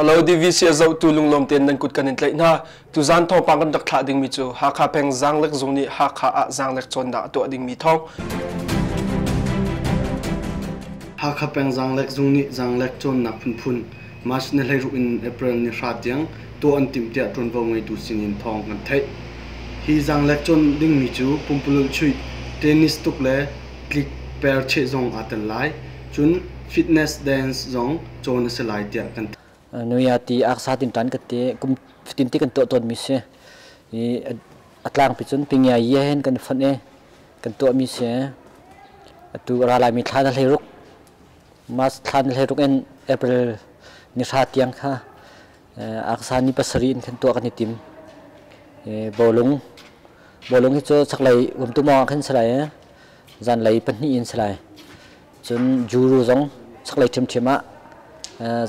Hello DVC azau tulung lom ten nan kut kanin tlai na tu zan thong pang kan dak thla ding mi chu ha kha peng zang lek zung ni ha kha a zang lek chon da to ding mi thong ha kha peng zang lek zung ni zang lek chon na phun phun mas ne ru in April ni hrat to an tim tia tron vo ngai tu sinin thong kan thai hi zang lek chon ding mi chu pumpulul chui tennis tuk le click pair che zong atan lai chun fitness dance zong chon se lai tia kan Nuyati aksa tin tan kete kum tinti kan to mi se i atlang pi chun pingya yen kan phane kan to mi se tu ra la mi thla le ruk mas thlan le ruk en April ni sa tiang kha aksa ni pasari kan to kan tim bolung hi cho chaklai tu ma khan salai zan lai pani in salai chun juru zong chaklai chema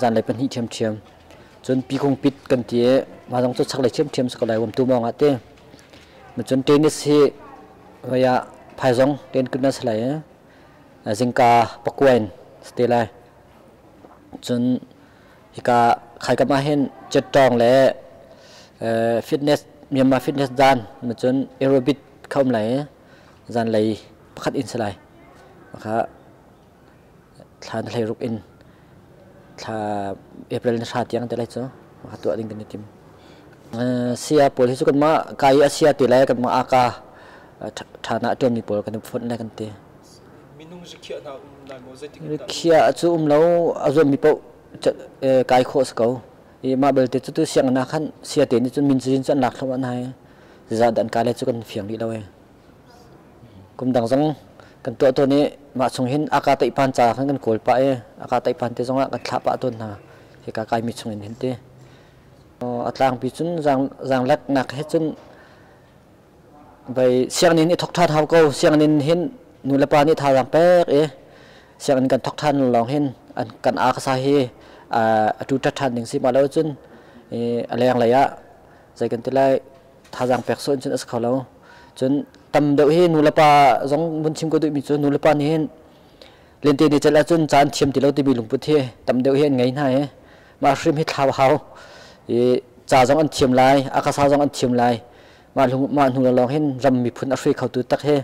zan lai pan hi thiam chun pi khong pit kan tie ma jong chu chak lai thiam sakalai wam tu mong ate ma chun tennis hi waya phai jong ten kun na salai jingka pakwen stela chun hika khai ka ma hen chet tong le fitness Myanmar fitness dan ma chun aerobic khom lai zan lai pakhat in salai kha thlan lai ruk in tha April na sa tiang telai cho ma tu ading kan tim sia pol hi chu kan ma kai asia ti lai kan ma aka thana atom ni pol kan phon la kan te minung ji khia na dai mo zai ting khia chu lo azom mi po kai kho sko i ma bel te chu siang na khan sia te ni chu min jin chan lak thwa na za dan ka le chu kan fiang li lawe kum dang jong kan to ni ma chung hin aka tai pan cha khan kan kol pa aka tai pan te zonga kan thla pa ton na he ka kai mi chung hin te atlang pi chun jang lak nak he chun bai siang nin i thok tha haw ko siang nin hin nula pa ni tha rang pek siang nin kan thok than long hin an kan a sa hi atu ta than ding si ma lo chun alang la ya zai kan te lai tha jang pek son chun as khalo chun tam deuh hi nulapa zong mun chim ko du mi chu nulapa ni hen lente ni chala chun chan thiam ti lo ti bi lungpu the tam deuh hen ngai na ma shrim hi thaw haw cha zong an thiam lai akasa zong an thiam lai ma nu long hen ram mi phun a fri khau tu tak he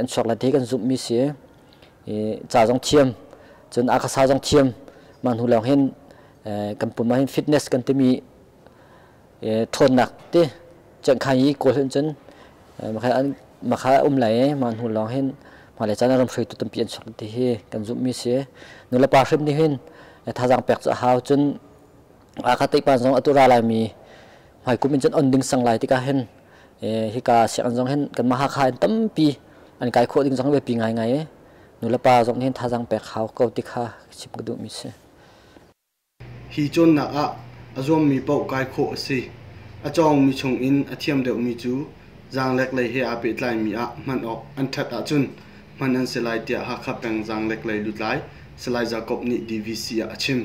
an sok la the kan zum mi se cha zong thiam chun akasa zong thiam ma nu long hen kan pu ma hen fitness kan te mi thon nak te chang khai ko hen chen ma kha lai man hu long hen ma le chana ram shui tu tam pian sok ti he kan zum mi se nu la pa shrim ni hin tha jang pek cha haw chun a kha tai pa jong atura lai mi mai kumin chen on ding sang lai ti ka hen hi ka siang jong hen kan ma ha kha tam pi an kai kho ding jong be pi ngai nu la pa jong hen tha jang pek haw ko ti kha chip du mi se hi chon na azom mi pau kai kho si achong mi chung in athiam deuh mi chu zang lek lei he a pe tlai mi a man ok an that a chun man an selai tia ha kha peng zang lek lei lutlai selai jacob ni DVC a chim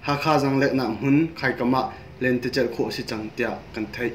ha kha zang lek na hun khai kama len te chel kho si chang tia kan thai